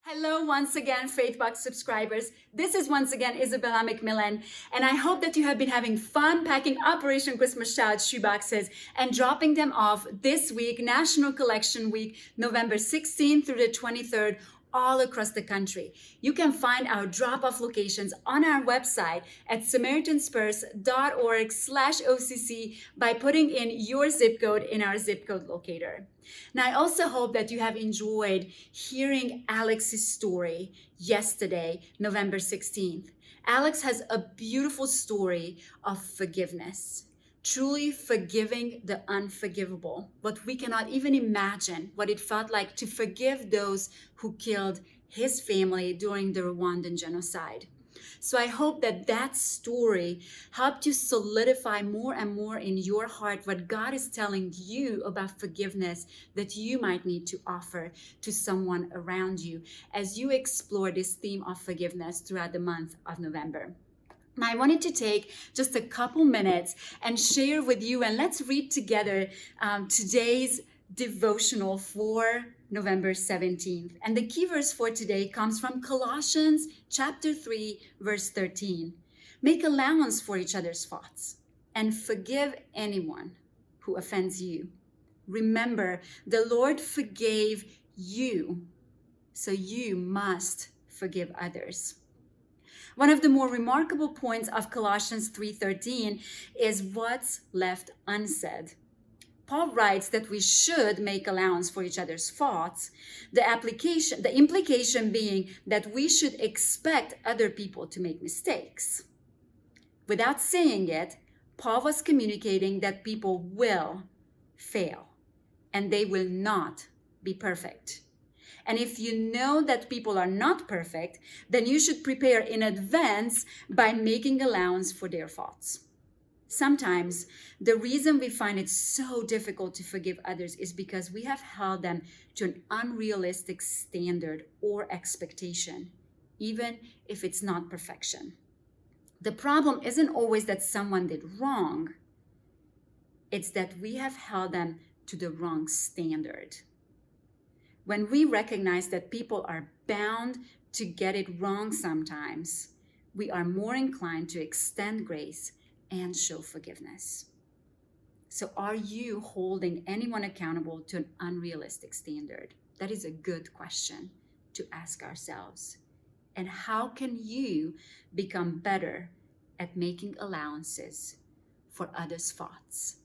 Hello once again, Faithbox subscribers. This is once again Isabella McMillan, and I hope that you have been having fun packing Operation Christmas Child shoeboxes and dropping them off this week, National Collection Week, November 16th through the 23rd, all across the country. You can find our drop-off locations on our website at samaritanspurs.org/OCC by putting in your zip code in our zip code locator. Now, I also hope that you have enjoyed hearing Alex's story yesterday, November 16th. Alex has a beautiful story of forgiveness. Truly forgiving the unforgivable, what we cannot even imagine what it felt like to forgive those who killed his family during the Rwandan genocide. So I hope that that story helped you solidify more and more in your heart what God is telling you about forgiveness that you might need to offer to someone around you as you explore this theme of forgiveness throughout the month of November. Now, I wanted to take just a couple minutes and share with you, and let's read together today's devotional for November 17th. And the key verse for today comes from Colossians chapter 3, verse 13. Make allowance for each other's faults and forgive anyone who offends you. Remember, the Lord forgave you, so you must forgive others. One of the more remarkable points of Colossians 3:13 is what's left unsaid. Paul writes that we should make allowance for each other's faults, the implication being that we should expect other people to make mistakes. Without saying it, Paul was communicating that people will fail and they will not be perfect. And if you know that people are not perfect, then you should prepare in advance by making allowance for their faults. Sometimes the reason we find it so difficult to forgive others is because we have held them to an unrealistic standard or expectation, even if it's not perfection. The problem isn't always that someone did wrong. It's that we have held them to the wrong standard. When we recognize that people are bound to get it wrong sometimes, we are more inclined to extend grace and show forgiveness. So are you holding anyone accountable to an unrealistic standard? That is a good question to ask ourselves. And how can you become better at making allowances for others' faults?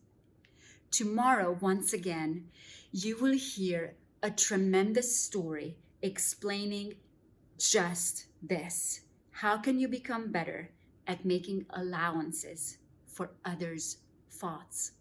Tomorrow, once again, you will hear a tremendous story explaining just this. How can you become better at making allowances for others' faults?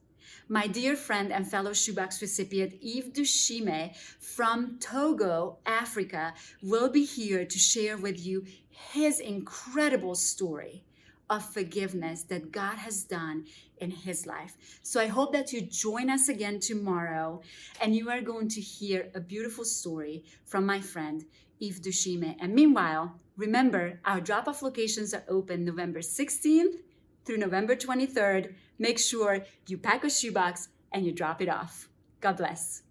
My dear friend and fellow shoebox recipient Yves Dushime from Togo, Africa, will be here to share with you his incredible story of forgiveness that God has done in his life. So I hope that you join us again tomorrow and you are going to hear a beautiful story from my friend Yves Dushime. And meanwhile, remember, our drop-off locations are open November 16th through November 23rd. Make sure you pack a shoebox and you drop it off. God bless.